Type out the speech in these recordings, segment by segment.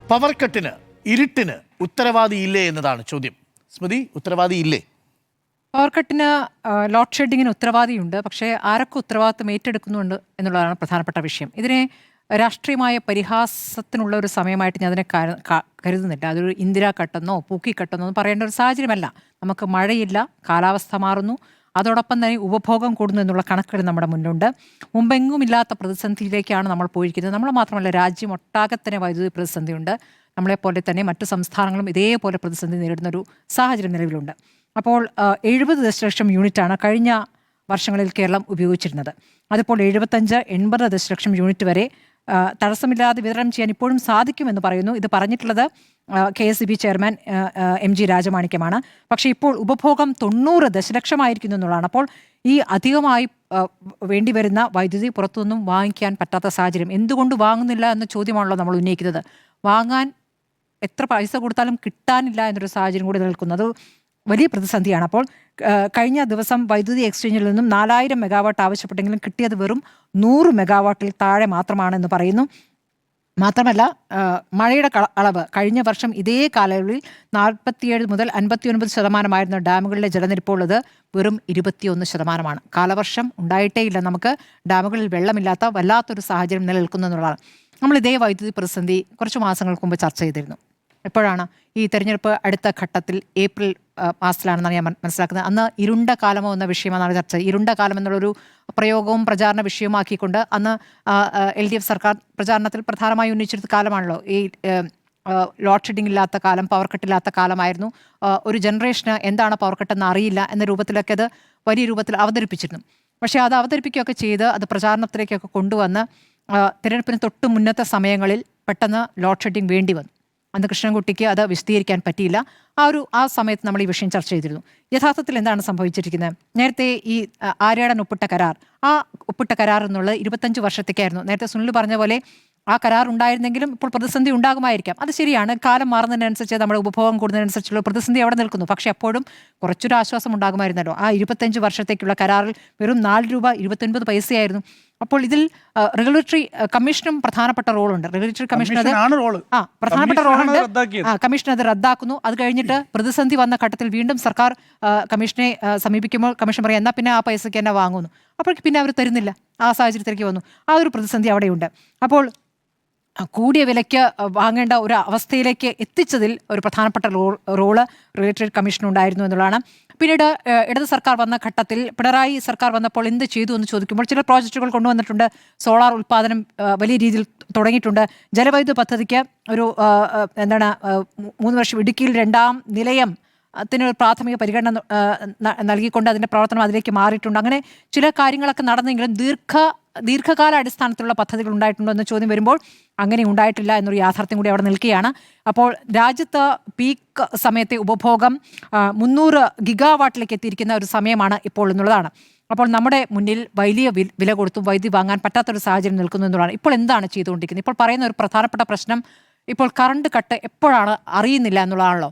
Power കട്ടിന്, ഇരുട്ടിന് ഉത്തരവാദിയില്ലേ എന്നതാണ് ചോദ്യം. സ്മൃതി, ഉത്തരവാദിയില്ലേ? പവർ കട്ടിന്, ലോഡ് ഷെഡിങ്ങിന് ഉത്തരവാദിയുണ്ട്. പക്ഷേ ആരൊക്കെ ഉത്തരവാദിത്വം ഏറ്റെടുക്കുന്നുണ്ട് എന്നുള്ളതാണ് പ്രധാനപ്പെട്ട വിഷയം. ഇതിനെ രാഷ്ട്രീയമായ പരിഹാസത്തിനുള്ള ഒരു സമയമായിട്ട് ഞാൻ അതിനെ കരുതുന്നില്ല. അതൊരു ഇന്ദിരാ കട്ടെന്നോ പൂക്കിക്കട്ടെന്നോ ഒന്നും പറയേണ്ട ഒരു സാഹചര്യമല്ല. നമുക്ക് മഴയില്ല, കാലാവസ്ഥ മാറുന്നു, അതോടൊപ്പം തന്നെ ഉപഭോഗം കൂടുന്നു എന്നുള്ള കണക്കുകൾ നമ്മുടെ മുന്നിലുണ്ട്. മുമ്പെങ്ങുമില്ലാത്ത പ്രതിസന്ധിയിലേക്കാണ് നമ്മൾ പോയിരിക്കുന്നത്. നമ്മൾ മാത്രമല്ല, രാജ്യം ഒട്ടാകെ തന്നെ വൈദ്യുതി പ്രതിസന്ധിയുണ്ട്. നമ്മളെപ്പോലെ തന്നെ മറ്റു സംസ്ഥാനങ്ങളും ഇതേപോലെ പ്രതിസന്ധി നേരിടുന്നൊരു സാഹചര്യം നിലവിലുണ്ട്. അപ്പോൾ 70 ദശലക്ഷം യൂണിറ്റാണ് കഴിഞ്ഞ വർഷങ്ങളിൽ കേരളം ഉപയോഗിച്ചിരുന്നത്. അതിപ്പോൾ 75-80 ദശലക്ഷം യൂണിറ്റ് വരെ തടസ്സമില്ലാതെ വിതരണം ചെയ്യാൻ ഇപ്പോഴും സാധിക്കുമെന്ന് പറയുന്നു. ഇത് പറഞ്ഞിട്ടുള്ളത് KSEB ചെയർമാൻ MG രാജമാണിക്യമാണ്. പക്ഷേ ഇപ്പോൾ ഉപഭോഗം 90 ദശലക്ഷമായിരിക്കുന്നു എന്നുള്ളതാണ്. അപ്പോൾ ഈ അധികമായി വേണ്ടിവരുന്ന വൈദ്യുതി പുറത്തുനിന്നും വാങ്ങിക്കാൻ പറ്റാത്ത സാഹചര്യം. എന്തുകൊണ്ട് വാങ്ങുന്നില്ല എന്ന ചോദ്യമാണല്ലോ നമ്മൾ ഉന്നയിക്കുന്നത്. വാങ്ങാൻ എത്ര പൈസ കൊടുത്താലും കിട്ടാനില്ല എന്നൊരു സാഹചര്യം കൂടി നിൽക്കുന്നത് വലിയ പ്രതിസന്ധിയാണ്. അപ്പോൾ കഴിഞ്ഞ ദിവസം വൈദ്യുതി എക്സ്ചേഞ്ചിൽ നിന്നും 4000 മെഗാവാട്ട് ആവശ്യപ്പെട്ടെങ്കിലും കിട്ടിയത് വെറും 100 മെഗാവാട്ടിൽ താഴെ മാത്രമാണെന്ന് പറയുന്നു. മാത്രമല്ല, മഴയുടെ അളവ് കഴിഞ്ഞ വർഷം ഇതേ കാലയളവിൽ 47 മുതൽ 59% ഡാമുകളിലെ ജലനിരപ്പോൾ അത് വെറും 21%. കാലവർഷം ഉണ്ടായിട്ടേയില്ല. നമുക്ക് ഡാമുകളിൽ വെള്ളമില്ലാത്ത വല്ലാത്തൊരു സാഹചര്യം നിലനിൽക്കുന്നു എന്നുള്ളതാണ്. നമ്മൾ ഇതേ വൈദ്യുതി പ്രതിസന്ധി കുറച്ച് മാസങ്ങൾക്ക് മുമ്പ് ചർച്ച ചെയ്തിരുന്നു. എപ്പോഴാണ് ഈ തെരഞ്ഞെടുപ്പ് അടുത്ത ഘട്ടത്തിൽ ഏപ്രിൽ മാസത്തിലാണെന്നാണ് ഞാൻ മനസ്സിലാക്കുന്നത്. അന്ന് ഇരുണ്ട കാലമോ എന്ന വിഷയമാണ് ചർച്ച. ഇരുണ്ട കാലം എന്നുള്ളൊരു പ്രയോഗവും പ്രചാരണ വിഷയവുമാക്കിക്കൊണ്ട് അന്ന് LDF സർക്കാർ പ്രചാരണത്തിൽ പ്രധാനമായി ഉന്നയിച്ചെടുത്ത കാലമാണല്ലോ ഈ ലോഡ് ഷെഡിംഗ് ഇല്ലാത്ത കാലം, പവർ കട്ടില്ലാത്ത കാലമായിരുന്നു. ഒരു ജനറേഷന് എന്താണ് പവർ കട്ടെന്ന് അറിയില്ല എന്ന രൂപത്തിലൊക്കെ അത് വലിയ രൂപത്തിൽ അവതരിപ്പിച്ചിരുന്നു. പക്ഷേ അത് അവതരിപ്പിക്കുകയൊക്കെ ചെയ്ത് അത് പ്രചാരണത്തിലേക്കൊക്കെ കൊണ്ടുവന്ന് തിരഞ്ഞെടുപ്പിന് തൊട്ട് മുന്നത്തെ സമയങ്ങളിൽ പെട്ടെന്ന് ലോഡ് ഷെഡിംഗ് വേണ്ടി വന്നു. അന്ന് കൃഷ്ണൻകുട്ടിക്ക് അത് വിശദീകരിക്കാൻ പറ്റിയില്ല. ആ സമയത്ത് നമ്മൾ ഈ വിഷയം ചർച്ച ചെയ്തിരുന്നു. യഥാർത്ഥത്തിൽ എന്താണ് സംഭവിച്ചിരിക്കുന്നത്? നേരത്തെ ഈ ആര്യാടൻ ഒപ്പിട്ട കരാർ, ആ ഒപ്പിട്ട കരാർ എന്നുള്ളത് 25 വർഷത്തേക്കായിരുന്നു. നേരത്തെ സുനിൽ പറഞ്ഞ പോലെ ആ കരാർ ഉണ്ടായിരുന്നെങ്കിലും ഇപ്പോൾ പ്രതിസന്ധി ഉണ്ടാകുമായിരിക്കാം. അത് ശരിയാണ്. കാലം മാറുന്നതിനനുസരിച്ച് നമ്മുടെ ഉപഭോഗം കൂടുന്നതിനനുസരിച്ചുള്ള പ്രതിസന്ധി അവിടെ നിൽക്കുന്നു. പക്ഷേ അപ്പോഴും കുറച്ചൊരു ആശ്വാസം ഉണ്ടാകുമായിരുന്നല്ലോ. ആ 25 വർഷത്തേക്കുള്ള കരാറിൽ വെറും 4 രൂപ 29 പൈസയായിരുന്നു. അപ്പോൾ ഇതിൽ റെഗുലേറ്ററി കമ്മീഷനും പ്രധാനപ്പെട്ട റോളുണ്ട്. റെഗുലേറ്ററി കമ്മീഷൻ പ്രധാനപ്പെട്ട റോളുണ്ട്. കമ്മീഷൻ അത് റദ്ദാക്കുന്നു. അത് കഴിഞ്ഞിട്ട് പ്രതിസന്ധി വന്ന ഘട്ടത്തിൽ വീണ്ടും സർക്കാർ കമ്മീഷനെ സമീപിക്കുമ്പോൾ കമ്മീഷൻ പറയാം എന്നാൽ പിന്നെ ആ പൈസയ്ക്ക് തന്നെ വാങ്ങുന്നു. അപ്പോഴേക്ക് പിന്നെ അവർ തരുന്നില്ല. ആ സാഹചര്യത്തിലേക്ക് വന്നു. ആ ഒരു പ്രതിസന്ധി അവിടെയുണ്ട്. അപ്പോൾ കൂടിയ വിലയ്ക്ക് വാങ്ങേണ്ട ഒരു അവസ്ഥയിലേക്ക് എത്തിച്ചതിൽ ഒരു പ്രധാനപ്പെട്ട റോള് റെഗുലേറ്ററി കമ്മീഷനുണ്ടായിരുന്നു എന്നുള്ളതാണ്. പിന്നീട് ഇടത് സർക്കാർ വന്ന ഘട്ടത്തിൽ പിണറായി സർക്കാർ വന്നപ്പോൾ എന്ത് ചെയ്തു എന്ന് ചോദിക്കുമ്പോൾ ചില പ്രോജക്റ്റുകൾ കൊണ്ടുവന്നിട്ടുണ്ട്. സോളാർ ഉൽപ്പാദനം വലിയ രീതിയിൽ തുടങ്ങിയിട്ടുണ്ട്. ജലവൈദ്യുത പദ്ധതിക്ക് ഒരു 3 വർഷം ഇടുക്കിയിൽ 2ാം നിലയം ത്തിനൊരു പ്രാഥമിക പരിഗണന നൽകിക്കൊണ്ട് അതിൻ്റെ പ്രവർത്തനം അതിലേക്ക് മാറിയിട്ടുണ്ട്. അങ്ങനെ ചില കാര്യങ്ങളൊക്കെ നടന്നെങ്കിലും ദീർഘകാല അടിസ്ഥാനത്തിലുള്ള പദ്ധതികൾ ഉണ്ടായിട്ടുണ്ടോ എന്ന ചോദ്യം വരുമ്പോൾ അങ്ങനെ ഉണ്ടായിട്ടില്ല എന്നൊരു യാഥാർത്ഥ്യം കൂടി അവിടെ നിൽക്കുകയാണ്. അപ്പോൾ രാജ്യത്ത് പീക്ക് സമയത്തെ ഉപഭോഗം 300 ഗിഗാവാട്ടിലേക്ക് എത്തിയിരിക്കുന്ന ഒരു സമയമാണ് ഇപ്പോൾ എന്നുള്ളതാണ്. അപ്പോൾ നമ്മുടെ മുന്നിൽ വലിയ വില കൊടുത്തും വൈദ്യുതി വാങ്ങാൻ പറ്റാത്തൊരു സാഹചര്യം നിൽക്കുന്നു എന്നുള്ളതാണ്. ഇപ്പോൾ എന്താണ് ചെയ്തുകൊണ്ടിരിക്കുന്നത്? ഇപ്പോൾ പറയുന്ന ഒരു പ്രധാനപ്പെട്ട പ്രശ്നം ഇപ്പോൾ കറണ്ട് കട്ട് എപ്പോഴാണ് അറിയുന്നില്ല എന്നുള്ളതാണല്ലോ.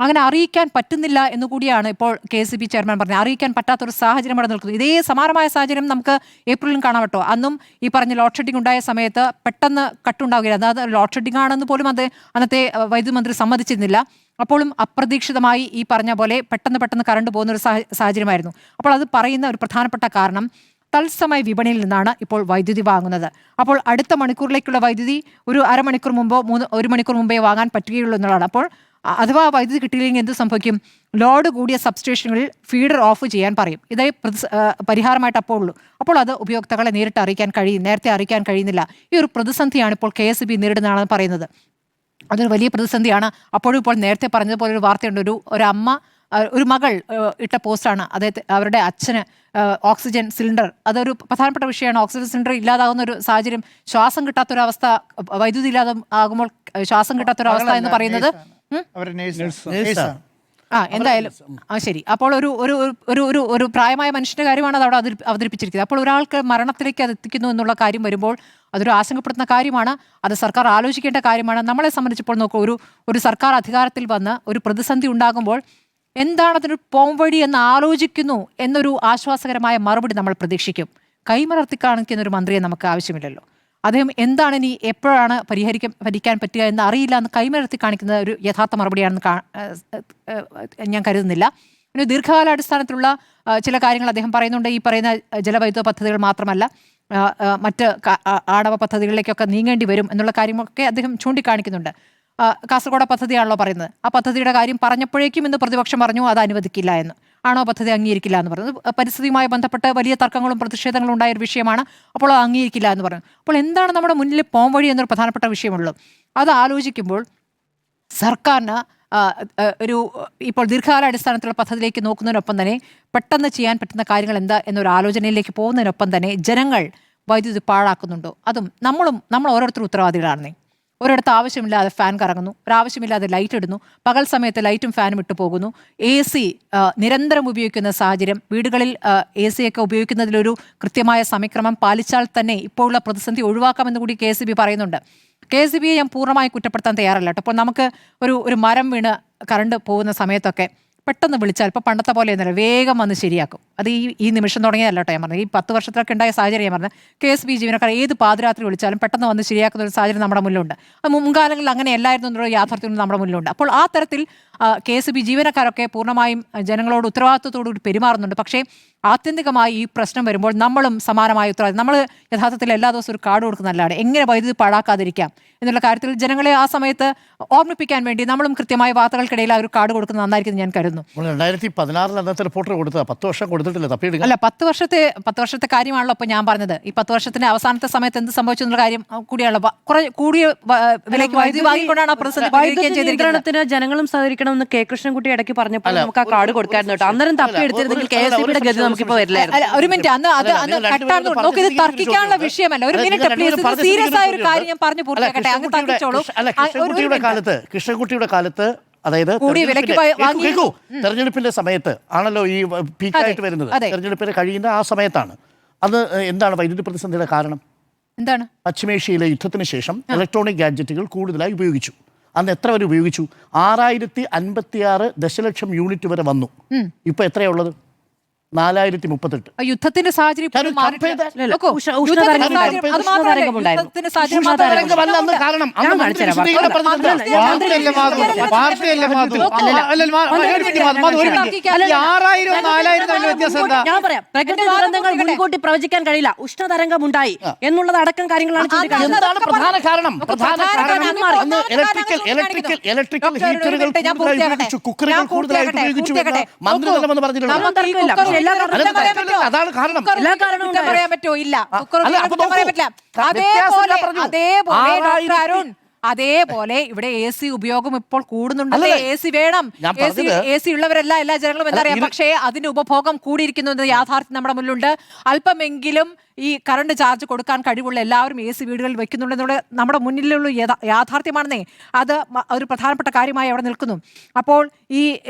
അങ്ങനെ അറിയിക്കാൻ പറ്റുന്നില്ല എന്നുകൂടിയാണ് ഇപ്പോൾ KSEB ചെയർമാൻ പറഞ്ഞത്. അറിയിക്കാൻ പറ്റാത്തൊരു സാഹചര്യം അവിടെ നിൽക്കുന്നു. ഇതേ സമാനമായ സാഹചര്യം നമുക്ക് ഏപ്രിലും കാണാൻ പറ്റുമോ? അന്നും ഈ പറഞ്ഞ ലോഡ് ഷെഡിംഗ് ഉണ്ടായ സമയത്ത് പെട്ടെന്ന് കട്ടുണ്ടാവുകയില്ല. അതായത് ലോഡ് ഷെഡിംഗ് ആണെന്ന് പോലും അന്നത്തെ വൈദ്യുതി മന്ത്രി സമ്മതിച്ചിരുന്നില്ല. അപ്പോഴും അപ്രതീക്ഷിതമായി ഈ പറഞ്ഞ പോലെ പെട്ടെന്ന് കറണ്ട് പോകുന്ന ഒരു സാഹചര്യമായിരുന്നു. അപ്പോൾ അത് പറയുന്ന ഒരു പ്രധാനപ്പെട്ട കാരണം തത്സമയ വിപണിയിൽ നിന്നാണ് ഇപ്പോൾ വൈദ്യുതി വാങ്ങുന്നത്. അപ്പോൾ അടുത്ത മണിക്കൂറിലേക്കുള്ള വൈദ്യുതി ഒരു അരമണിക്കൂർ മുമ്പോ 1 മണിക്കൂർ മുമ്പേ വാങ്ങാൻ പറ്റുകയുള്ളൂ എന്നുള്ളതാണ്. അപ്പോൾ അഥവാ വൈദ്യുതി കിട്ടിയില്ലെങ്കിൽ എന്ത് സംഭവിക്കും? ലോഡ് കൂടിയ സബ്സ്റ്റേഷനുകളിൽ ഫീഡർ ഓഫ് ചെയ്യാൻ പറയും. ഇതേ പരിഹാരമായിട്ട് അപ്പോൾ ഉള്ളൂ. അപ്പോൾ അത് ഉപയോക്താക്കളെ നേരത്തെ അറിയിക്കാൻ കഴിയുന്നില്ല. ഈ ഒരു പ്രതിസന്ധിയാണ് ഇപ്പോൾ KSEB നേരിടുന്നതാണെന്ന് പറയുന്നത്. അതൊരു വലിയ പ്രതിസന്ധിയാണ്. അപ്പോഴും ഇപ്പോൾ നേരത്തെ പറഞ്ഞതുപോലെ ഒരു വാർത്തയുണ്ട്. ഒരു അമ്മ, ഒരു മകൾ ഇട്ട പോസ്റ്റാണ്. അവരുടെ അച്ഛന് ഓക്സിജൻ സിലിണ്ടർ, അതൊരു പ്രധാനപ്പെട്ട വിഷയമാണ്. ഓക്സിജൻ സിലിണ്ടർ ഇല്ലാതാകുന്ന ഒരു സാഹചര്യം, ശ്വാസം കിട്ടാത്തൊരവസ്ഥ, വൈദ്യുതി ഇല്ലാതെ ആകുമ്പോൾ ശ്വാസം കിട്ടാത്തൊരവസ്ഥ എന്ന് പറയുന്നത് എന്തായാലും ശരി. അപ്പോൾ ഒരു പ്രായമായ മനുഷ്യന്റെ കാര്യമാണ് അത് അവിടെ അവതരിപ്പിച്ചിരിക്കുന്നത്. അപ്പോൾ ഒരാൾക്ക് മരണത്തിലേക്ക് അത് എത്തിക്കുന്നു എന്നുള്ള കാര്യം വരുമ്പോൾ അതൊരു ആശങ്കപ്പെടുത്തുന്ന കാര്യമാണ്. അത് സർക്കാർ ആലോചിക്കേണ്ട കാര്യമാണ്. നമ്മളെ സംബന്ധിച്ചപ്പോൾ നോക്കൂ, ഒരു സർക്കാർ അധികാരത്തിൽ വന്ന് ഒരു പ്രതിസന്ധി ഉണ്ടാകുമ്പോൾ എന്താണ് അതിനൊരു പോംവഴി എന്ന് ആലോചിക്കുന്നു എന്നൊരു ആശ്വാസകരമായ മറുപടി നമ്മൾ പ്രതീക്ഷിക്കും. കൈമലർത്തി കാണിക്കുന്ന ഒരു മന്ത്രിയെ നമുക്ക് ആവശ്യമില്ലല്ലോ. അദ്ദേഹം എന്താണ് ഇനി എപ്പോഴാണ് ഭരിക്കാൻ പറ്റുക എന്ന് അറിയില്ല എന്ന് കൈമലർത്തി കാണിക്കുന്ന ഒരു യഥാർത്ഥ മറുപടിയാണെന്ന് ഞാൻ കരുതുന്നില്ല. പിന്നെ ദീർഘകാലാടിസ്ഥാനത്തിലുള്ള ചില കാര്യങ്ങൾ അദ്ദേഹം പറയുന്നുണ്ട്. ഈ പറയുന്ന ജലവൈദ്യുത പദ്ധതികൾ മാത്രമല്ല, മറ്റ് ആണവ പദ്ധതികളിലേക്കൊക്കെ നീങ്ങേണ്ടി വരും എന്നുള്ള കാര്യമൊക്കെ അദ്ദേഹം ചൂണ്ടിക്കാണിക്കുന്നുണ്ട്. കാസർഗോഡ് പദ്ധതിയാണല്ലോ പറയുന്നത്. ആ പദ്ധതിയുടെ കാര്യം പറഞ്ഞപ്പോഴേക്കും ഇന്ന് പ്രതിപക്ഷം പറഞ്ഞു അത് അനുവദിക്കില്ല എന്ന്. ആണോ പദ്ധതി അംഗീകരിക്കില്ല എന്ന് പറയുന്നത് പരിസ്ഥിതിയുമായി ബന്ധപ്പെട്ട് വലിയ തർക്കങ്ങളും പ്രതിഷേധങ്ങളും ഉണ്ടായ ഒരു വിഷയമാണ്. അപ്പോൾ അത് അംഗീകരിക്കില്ല എന്ന് പറഞ്ഞു. അപ്പോൾ എന്താണ് നമ്മുടെ മുന്നിൽ പോംവഴി എന്നൊരു പ്രധാനപ്പെട്ട വിഷയമുള്ളൂ. അത് ആലോചിക്കുമ്പോൾ സർക്കാരിന് ഇപ്പോൾ ദീർഘകാലാടിസ്ഥാനത്തിലുള്ള പദ്ധതിയിലേക്ക് നോക്കുന്നതിനൊപ്പം തന്നെ പെട്ടെന്ന് ചെയ്യാൻ പറ്റുന്ന കാര്യങ്ങൾ എന്താ എന്നൊരു ആലോചനയിലേക്ക് പോകുന്നതിനൊപ്പം തന്നെ ജനങ്ങൾ വൈദ്യുതി പാഴാക്കുന്നുണ്ടോ, അതും നമ്മൾ ഓരോരുത്തരും ഉത്തരവാദികളാണെന്നേ. ഒരിടത്ത് ആവശ്യമില്ലാതെ ഫാൻ കറങ്ങുന്നു, ഒരാവശ്യമില്ലാതെ ലൈറ്റ് ഇടുന്നു, പകൽ സമയത്ത് ലൈറ്റും ഫാനും ഇട്ട് പോകുന്നു, AC നിരന്തരം ഉപയോഗിക്കുന്ന സാഹചര്യം, വീടുകളിൽ AC ഒക്കെ ഉപയോഗിക്കുന്നതിലൊരു കൃത്യമായ സമയക്രമം പാലിച്ചാൽ തന്നെ ഇപ്പോഴുള്ള പ്രതിസന്ധി ഒഴിവാക്കാമെന്ന് കൂടി KSB പറയുന്നുണ്ട്. KSBയെ ഞാൻ പൂർണ്ണമായി കുറ്റപ്പെടുത്താൻ തയ്യാറല്ല കേട്ടോ. അപ്പോൾ നമുക്ക് ഒരു മരം വീണ് കറണ്ട് പോകുന്ന സമയത്തൊക്കെ പെട്ടെന്ന് വിളിച്ചാൽ ഇപ്പോൾ പണ്ടത്തെ പോലെ ഒന്നുമില്ല, വേഗം വന്ന് ശരിയാക്കും. അത് ഈ നിമിഷം തുടങ്ങിയതല്ല കേട്ടോ ഞാൻ പറഞ്ഞത്. ഈ 10 വർഷത്തിലൊക്കെ ഉണ്ടായ സാഹചര്യം ഞാൻ പറഞ്ഞത്. KSB ജീവനക്കാർ ഏത് പാതിരാത്രി വിളിച്ചാലും പെട്ടെന്ന് വന്ന് ശരിയാക്കുന്ന ഒരു സാഹചര്യം നമ്മുടെ മുന്നിലുണ്ട്. അത് മുൻകാലങ്ങളിൽ അങ്ങനെ അല്ലായിരുന്നു എന്നുള്ള യാഥാർത്ഥ്യം നമ്മുടെ മുന്നിലുണ്ട്. അപ്പോൾ ആ തരത്തിൽ KSB ജീവനക്കാരൊക്കെ പൂർണ്ണമായും ജനങ്ങളോട് ഉത്തരവാദിത്വത്തോടുകൂടി പെരുമാറുന്നുണ്ട്. പക്ഷേ ആത്യന്തികമായി ഈ പ്രശ്നം വരുമ്പോൾ നമ്മളും സമാനമായ ഉത്തരവാദിത്വം, നമ്മൾ യഥാർത്ഥത്തിൽ എല്ലാ ദിവസവും ഒരു കാർഡ് കൊടുക്കുന്നതല്ലാതെ എങ്ങനെ വൈദ്യുതി പാഴാക്കാതിരിക്കാം എന്നുള്ള കാര്യത്തിൽ ജനങ്ങളെ ആ സമയത്ത് ഓർമ്മിപ്പിക്കാൻ വേണ്ടി നമ്മളും കൃത്യമായ വാർത്തകൾക്കിടയിൽ ആ ഒരു കാർഡ് കൊടുക്കുന്നത് നന്നായിരിക്കും ഞാൻ കരുതുന്നു. 2016 അന്നത്തെ റിപ്പോർട്ടർ കൊടുത്തത് 10 വർഷം കൊടുത്തിട്ടില്ല, തപ്പിയെടുക്കുക. അല്ല, 10 വർഷത്തെ കാര്യമാണല്ലോ ഇപ്പോൾ ഞാൻ പറഞ്ഞത്. ഈ 10 വർഷത്തിന്റെ അവസാനത്തെ സമയത്ത് എന്ത് സംഭവിച്ചു എന്നുള്ള കാര്യം കൂടിയാണല്ലോ. കൂടിയ വിലയ്ക്ക് വൈദ്യുതി വാങ്ങിക്കൊണ്ടാണ് ആ പ്രതിസന്ധി. ജനങ്ങളും സഹകരിക്കണമെന്ന് കെ കൃഷ്ണൻകുട്ടി ഇടയ്ക്ക് പറഞ്ഞപ്പോൾ നമുക്ക് ആ കാർഡ് കൊടുക്കായിരുന്നു കേട്ടോ. അന്നേരം തപ്പിയെടുത്തിരുന്നെങ്കിൽ KSBയുടെ ഗതി നമുക്കിപ്പോൾ വരില്ലായിരുന്നു. ഒരു മിനിറ്റ്, അന്ന് കട്ടാണ്. നമുക്ക് ഇത് തർക്കിക്കാനുള്ള വിഷയമല്ല. ഒരു മിനിറ്റ് പ്ലീസ്, സീരിയസ് ആയ ഒരു കാര്യം ഞാൻ പറഞ്ഞു പൂർത്തിയാക്കട്ടെ. അങ്ങ് തർക്കിച്ചോളൂ. കൃഷ്ണൻകുട്ടിയുടെ കാലത്ത്, അതായത് തെരഞ്ഞെടുപ്പിന്റെ സമയത്ത് ആണല്ലോ ഈ പീക്കായിട്ട് വരുന്നത്. തെരഞ്ഞെടുപ്പിന് കഴിയുന്ന ആ സമയത്താണ്. അത് എന്താണ് വൈദ്യുതി പ്രതിസന്ധിയുടെ കാരണം? എന്താണ്? പശ്ചിമേഷ്യയിലെ യുദ്ധത്തിന് ശേഷം ഇലക്ട്രോണിക് ഗാഡ്ജറ്റുകൾ കൂടുതലായി ഉപയോഗിച്ചു. അന്ന് എത്ര വരെ ഉപയോഗിച്ചു? 6056 ദശലക്ഷം യൂണിറ്റ് വരെ വന്നു. ഇപ്പൊ എത്രയാ ഉള്ളത്? 4038. യുദ്ധത്തിന്റെ സാഹചര്യം മുൻകൂട്ടി പ്രവചിക്കാൻ കഴിയില്ല. ഉഷ്ണതരംഗം ഉണ്ടായി എന്നുള്ളത് അടക്കം കാര്യങ്ങളാണ്. പ്രധാന കാരണം ഇലക്ട്രിക്കൽ ഹീറ്ററുകൾ കുക്കറുകൾ കൂടുതലായിട്ട് ഉപയോഗിച്ചു. മന്ത്രി തന്നെ പറഞ്ഞിട്ടുണ്ട്. അതാണ് കാരണം. എല്ലാ കാരണവും പറയാൻ പറ്റുമോ? ഇല്ല. അതേപോലെ ഇവിടെ AC ഉപയോഗം ഇപ്പോൾ കൂടുന്നുണ്ട്. AC വേണം. AC ഉള്ളവരല്ല എല്ലാ ജനങ്ങളും എന്നറിയാം. പക്ഷേ അതിന്റെ ഉപഭോഗം കൂടിയിരിക്കുന്നു യാഥാർത്ഥ്യം നമ്മുടെ മുന്നിലുണ്ട്. അല്പമെങ്കിലും ഈ കറണ്ട് ചാർജ് കൊടുക്കാൻ കഴിവുള്ള എല്ലാവരും AC വീടുകളിൽ വെക്കുന്നുണ്ടെന്നുള്ള നമ്മുടെ മുന്നിലുള്ള യാഥാർത്ഥ്യമാണെന്നേ. അത് ഒരു പ്രധാനപ്പെട്ട കാര്യമായി അവിടെ നിൽക്കുന്നു. അപ്പോൾ ഈ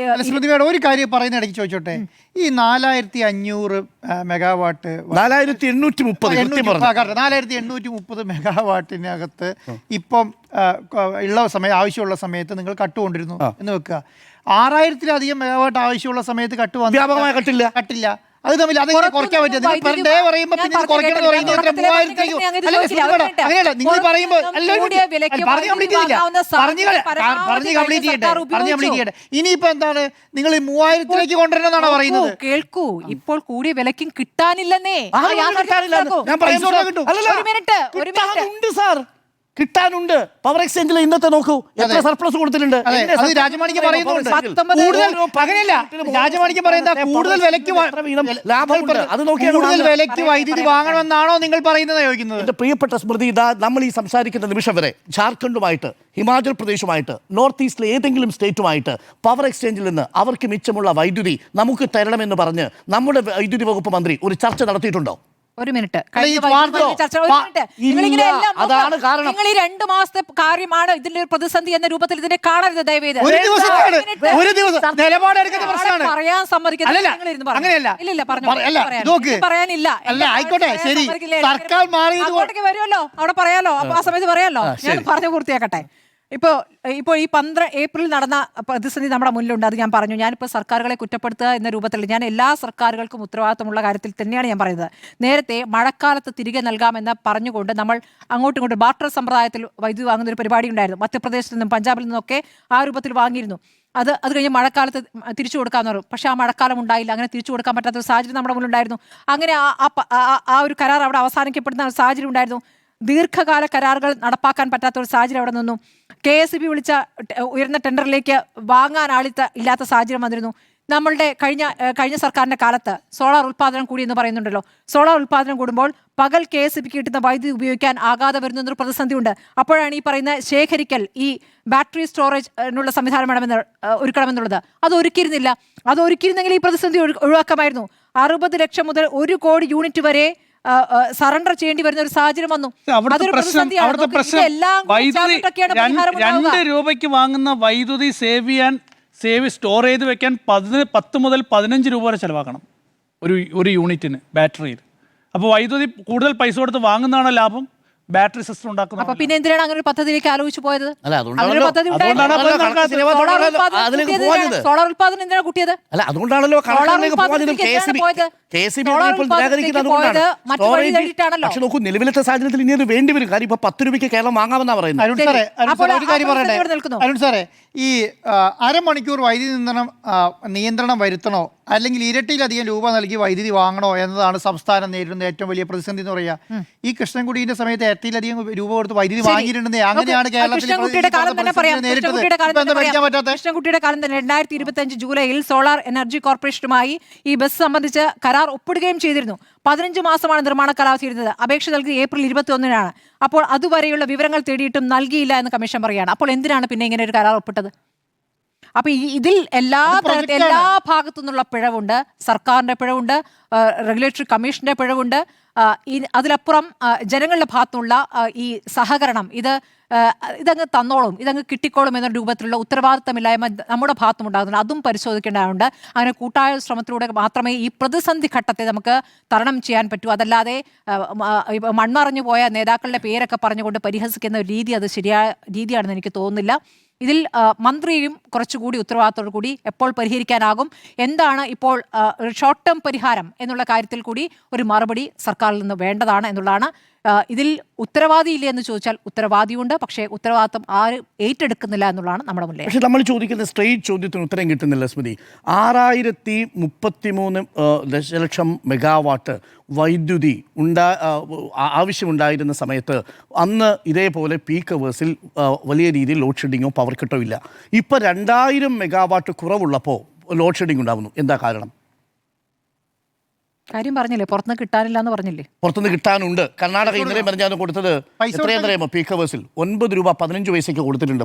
സ്മൃതിയുടെ ഒരു കാര്യം പറയുന്ന ഇടയ്ക്ക് ചോദിച്ചോട്ടെ, ഈ 4500 മെഗാവാട്ട് 4830 മെഗാവാട്ടിനകത്ത് ഇപ്പം ആവശ്യമുള്ള സമയത്ത് നിങ്ങൾ കട്ടുകൊണ്ടിരുന്നു എന്ന് വെക്കുക. 6000-ലധികം മെഗാവാട്ട് ആവശ്യമുള്ള സമയത്ത് വ്യാപകമായ കട്ടില്ല. അത് തമ്മിൽ അതെങ്ങനെ കുറയ്ക്കാൻ പറ്റും? പെർ ഡേ പറയുമ്പോൾ പിന്നെ കുറയ്ക്കണം എന്ന് പറയുന്നത് 3000-ലേക്ക് അങ്ങനെയല്ല. നിങ്ങൾ പറയുമ്പോൾ പറഞ്ഞ് കംപ്ലീറ്റ് ചെയ്യട്ടെ. ഇനിയിപ്പോ എന്താണ് നിങ്ങൾ 3000-ലേക്ക് കൊണ്ടുവരണമെന്നാണോ പറയുന്നത്? കേൾക്കൂ, ഇപ്പോൾ കൂടിയ വിലക്കും കിട്ടാനില്ലെന്നേ. കിട്ടാനുണ്ട്. പവർ എക്സ്ചേഞ്ചിൽ ഇന്നത്തെ നോക്കൂ, എത്ര സർപ്ലസ് കൊടുത്തിട്ടുണ്ട്. രാജമാണിക്ക് പറയുന്നുണ്ട് അങ്ങനെയല്ല. രാജമാണിക്ക് പറയുന്നത് കൂടുതൽ വിലയ്ക്ക് വൈദ്യുതി വാങ്ങണമെന്നാണോ നിങ്ങൾ പറയുന്നത് ചോദിക്കുന്നത്? എന്റെ പ്രിയപ്പെട്ട സ്മൃതി, ഇതാ നമ്മൾ ഈ സംസാരിക്കുന്ന നിമിഷം വരെ ജാർഖണ്ഡുമായിട്ട്, ഹിമാചൽ പ്രദേശുമായിട്ട്, നോർത്ത് ഈസ്റ്റിലെ ഏതെങ്കിലും സ്റ്റേറ്റുമായിട്ട് പവർ എക്സ്ചേഞ്ചിൽ നിന്ന് അവർക്ക് മിച്ചമുള്ള വൈദ്യുതി നമുക്ക് തരണമെന്ന് പറഞ്ഞ് നമ്മുടെ വൈദ്യുതി വകുപ്പ് മന്ത്രി ഒരു ചർച്ച നടത്തിയിട്ടുണ്ടോ? ഒരു മിനിറ്റ്. അതാണ് കാരണം. നിങ്ങൾ ഈ 2 മാസത്തെ കാര്യമാണ് ഇതിന്റെ ഒരു പ്രതിസന്ധി എന്ന രൂപത്തിൽ ഇതിനെ കാണരുത് ദയവേത്. പറയാൻ സമ്മതിക്കുന്നില്ല. പറയാനില്ല. ആയിക്കോട്ടെ, ശരി. സർക്കാർ വരുമല്ലോ, അവിടെ പറയാലോ. ആ സമയത്ത് പറയാലോ. ഞാൻ പറഞ്ഞു പൂർത്തിയാക്കട്ടെ. ഇപ്പോൾ ഈ ഏപ്രിൽ നടന്ന പ്രതിസന്ധി നമ്മുടെ മുന്നിലുണ്ട്. അത് ഞാൻ പറഞ്ഞു. ഞാനിപ്പോൾ സർക്കാരുകളെ കുറ്റപ്പെടുത്തുക എന്ന രൂപത്തിൽ ഞാൻ എല്ലാ സർക്കാരുകൾക്കും ഉത്തരവാദിത്തമുള്ള കാര്യത്തിൽ തന്നെയാണ് ഞാൻ പറയുന്നത്. നേരത്തെ മഴക്കാലത്ത് തിരികെ നൽകാമെന്ന് പറഞ്ഞുകൊണ്ട് നമ്മൾ അങ്ങോട്ടും ഇങ്ങോട്ടും ബാർട്ടർ സമ്പ്രദായത്തിൽ വൈദ്യുതി വാങ്ങുന്ന ഒരു പരിപാടി ഉണ്ടായിരുന്നു. മധ്യപ്രദേശിൽ നിന്നും പഞ്ചാബിൽ നിന്നൊക്കെ ആ രൂപത്തിൽ വാങ്ങിയിരുന്നു. അത് കഴിഞ്ഞ് മഴക്കാലത്ത് തിരിച്ചു കൊടുക്കാമെന്ന് പറയും. പക്ഷേ ആ മഴക്കാലം ഉണ്ടായില്ല. അങ്ങനെ തിരിച്ചു കൊടുക്കാൻ പറ്റാത്തൊരു സാഹചര്യം നമ്മുടെ മുന്നിലുണ്ടായിരുന്നു. അങ്ങനെ ആ ഒരു കരാർ അവിടെ അവസാനിക്കപ്പെടുന്ന ഒരു സാഹചര്യം ഉണ്ടായിരുന്നു. ദീർഘകാല കരാറുകൾ നടപ്പാക്കാൻ പറ്റാത്ത ഒരു സാഹചര്യം അവിടെ നിന്നു. KSEB വിളിച്ച ഉയർന്ന ടെൻഡറിലേക്ക് വാങ്ങാൻ ഇല്ലാത്ത സാഹചര്യം വന്നിരുന്നു. നമ്മളുടെ കഴിഞ്ഞ സർക്കാരിൻ്റെ കാലത്ത് സോളാർ ഉൽപ്പാദനം കൂടി എന്ന് പറയുന്നുണ്ടല്ലോ. സോളാർ ഉൽപ്പാദനം കൂടുമ്പോൾ പകൽ KSEBക്ക് കിട്ടുന്ന വൈദ്യുതി ഉപയോഗിക്കാൻ ആകാതെ വരുന്നൊരു പ്രതിസന്ധിയുണ്ട്. അപ്പോഴാണ് ഈ പറയുന്ന ശേഖരിക്കൽ, ഈ ബാറ്ററി സ്റ്റോറേജിനുള്ള സംവിധാനം ഒരുക്കണമെന്നുള്ളത്. അത് ഒരുക്കിയിരുന്നില്ല. അത് ഒരുക്കിയിരുന്നെങ്കിൽ ഈ പ്രതിസന്ധി ഒഴിവാക്കാമായിരുന്നു. 60 ലക്ഷം മുതൽ 1 കോടി യൂണിറ്റ് വരെ സറണ്ടർ ചെയ്യേണ്ടി വരുന്ന ഒരു സാഹചര്യം വന്നു. അവിടുത്തെ പ്രശ്നം 2 രൂപയ്ക്ക് വാങ്ങുന്ന വൈദ്യുതി സ്റ്റോർ ചെയ്ത് വെക്കാൻ 10 മുതൽ 15 രൂപ വരെ ചെലവാക്കണം ഒരു യൂണിറ്റിന് ബാറ്ററിയിൽ. അപ്പോൾ വൈദ്യുതി കൂടുതൽ പൈസ കൊടുത്ത് വാങ്ങുന്നതാണ് ലാഭം, ബാറ്ററി സിസ്റ്റം ഉണ്ടാക്കുന്നത്. അപ്പൊ പിന്നെ എന്തിനാണ് അങ്ങനെ ഒരു പദ്ധതിയിലേക്ക് ആലോചിച്ചു പോയത്? സോളാർ ഉൽപ്പാദനം എന്തിനാണ് കൂട്ടിയത്? അതുകൊണ്ടാണല്ലോ പക്ഷെ നോക്കൂ, നിലവിലത്തെ സാഹചര്യത്തിൽ ഇനി അത് വേണ്ടി വരും. കാര്യം ഇപ്പൊ 10 രൂപയ്ക്ക് കേരളം വാങ്ങാമെന്നാ പറയുന്നത്. അരുൺ കാര്യം പറയട്ടെ. അരുൺ സാറേ, ഈ അരമണിക്കൂർ വൈദ്യുതി നിയന്ത്രണം വരുത്തണോ അല്ലെങ്കിൽ ഇരട്ടിയിലധികം രൂപ നൽകി വൈദ്യുതി വാങ്ങണോ എന്നതാണ് സംസ്ഥാനം നേരിടുന്ന ഏറ്റവും വലിയ പ്രതിസന്ധി എന്ന് പറയുക. ഈ കൃഷ്ണൻകുടീന്റെ സമയത്ത് ഇരട്ടിയിലധികം രൂപ കൊടുത്ത് വൈദ്യുതി വാങ്ങിയിട്ടുണ്ടെങ്കിൽ അങ്ങനെയാണ് കൃഷ്ണൻകുട്ടിയുടെ കാലം തന്നെ 2025 ജൂലൈയിൽ സോളാർ എനർജി കോർപ്പറേഷനുമായി ഈ ബസ് സംബന്ധിച്ച് കരാർ ഒപ്പിടുകയും ചെയ്തിരുന്നു. 15 മാസമാണ് നിർമ്മാണ കാലാവധി ഇരുന്നത്. അപേക്ഷ നൽകി ഏപ്രിൽ 21-നാണ്. അപ്പോൾ അതുവരെയുള്ള വിവരങ്ങൾ തേടിയിട്ടും നൽകിയില്ല എന്ന് കമ്മീഷൻ പറയുകയാണ്. അപ്പോൾ എന്തിനാണ് പിന്നെ ഇങ്ങനെ ഒരു കരാർ ഒപ്പിട്ടത്? അപ്പൊ ഇതിൽ എല്ലാ ഭാഗത്തു നിന്നുള്ള പിഴവുണ്ട്. സർക്കാരിന്റെ പിഴവുണ്ട്, റെഗുലേറ്ററി കമ്മീഷന്റെ പിഴവുണ്ട്. അതിലപ്പുറം ജനങ്ങളുടെ ഭാഗത്തുനിന്നുള്ള ഈ സഹകരണം ഇതങ്ങ് തന്നോളും, ഇതങ്ങ് കിട്ടിക്കോളും എന്ന രൂപത്തിലുള്ള ഉത്തരവാദിത്തമില്ലായ്മ നമ്മുടെ ഭാഗത്തും ഉണ്ടാകുന്നുണ്ട്. അതും പരിശോധിക്കേണ്ടതുണ്ട്. അങ്ങനെ കൂട്ടായ ശ്രമത്തിലൂടെ മാത്രമേ ഈ പ്രതിസന്ധി ഘട്ടത്തെ നമുക്ക് തരണം ചെയ്യാൻ പറ്റൂ. അതല്ലാതെ മൺമറഞ്ഞു പോയ നേതാക്കളുടെ പേരൊക്കെ പറഞ്ഞുകൊണ്ട് പരിഹസിക്കുന്ന ഒരു രീതി അത് ശരിയായ രീതിയാണെന്ന് എനിക്ക് തോന്നുന്നില്ല. ഇതിൽ മന്ത്രിയും കുറച്ചുകൂടി ഉത്തരവാദിത്തോടു കൂടി എപ്പോൾ പരിഹരിക്കാനാകും, എന്താണ് ഇപ്പോൾ ഷോർട്ട് ടേം പരിഹാരം എന്നുള്ള കാര്യത്തിൽ കൂടി ഒരു മറുപടി സർക്കാരിൽ നിന്ന് വേണ്ടതാണ് എന്നുള്ളതാണ്. ഇതിൽ ഉത്തരവാദിയില്ല എന്ന് ചോദിച്ചാൽ ഉത്തരവാദിയുണ്ട്. പക്ഷേ ഉത്തരവാദിത്വം ആരും ഏറ്റെടുക്കുന്നില്ല എന്നുള്ളതാണ് നമ്മുടെ മുന്നിൽ. പക്ഷെ നമ്മൾ ചോദിക്കുന്ന സ്ട്രെയിറ്റ് ചോദ്യത്തിന് ഉത്തരം കിട്ടുന്നില്ല സ്മൃതി. 6033 ദശലക്ഷം മെഗാവാട്ട് വൈദ്യുതി ആവശ്യമുണ്ടായിരുന്ന സമയത്ത് അന്ന് ഇതേപോലെ പീക്ക് അവേഴ്സിൽ വലിയ രീതിയിൽ ലോഡ് ഷെഡിങ്ങോ പവർ കട്ടോ ഇല്ല. ഇപ്പോൾ 2000 മെഗാവാട്ട് കുറവുള്ളപ്പോൾ ലോഡ് ഷെഡിങ് ഉണ്ടാകുന്നു. എന്താ കാരണം? കാര്യം പറഞ്ഞില്ലേ, പുറത്തുനിന്ന് കിട്ടാനില്ല എന്ന് പറഞ്ഞില്ലേ? പുറത്തുനിന്ന് കിട്ടാനുണ്ട്. കർണാടക ഇന്നലെ പറഞ്ഞാൽ കൊടുത്തത് എത്രയെന്നറിയാമോ? പീക്ക് അവേഴ്സിൽ 9 രൂപ 15 പൈസയ്ക്ക് കൊടുത്തിട്ടുണ്ട്.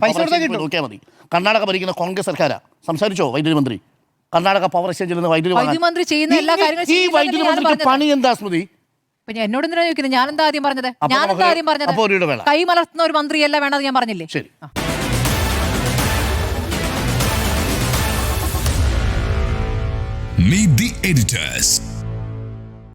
നോക്കിയാൽ മതി. കർണാടക ഭരിക്കുന്ന കോൺഗ്രസ് സർക്കാരാ. സംസാരിച്ചോ വൈദ്യുതി മന്ത്രി? കർണാടക പവർ എക്സ്ചേഞ്ചിൽ നിന്ന് വൈദ്യുതി മന്ത്രി ചെയ്യുന്ന എല്ലാ കാര്യങ്ങളും ഈ വൈദ്യുതി മന്ത്രിക്ക് പണി എന്താ സ്മൃതി? എന്നോട് എന്തിനാ ചോദിക്കുന്നത്? ഞാനെന്താ ആദ്യം പറഞ്ഞത്? കൈ മലർത്തുന്ന ഒരു മന്ത്രിയല്ല വേണ്ടത് ഞാൻ പറഞ്ഞില്ലേ? ശരി. Meet the editors.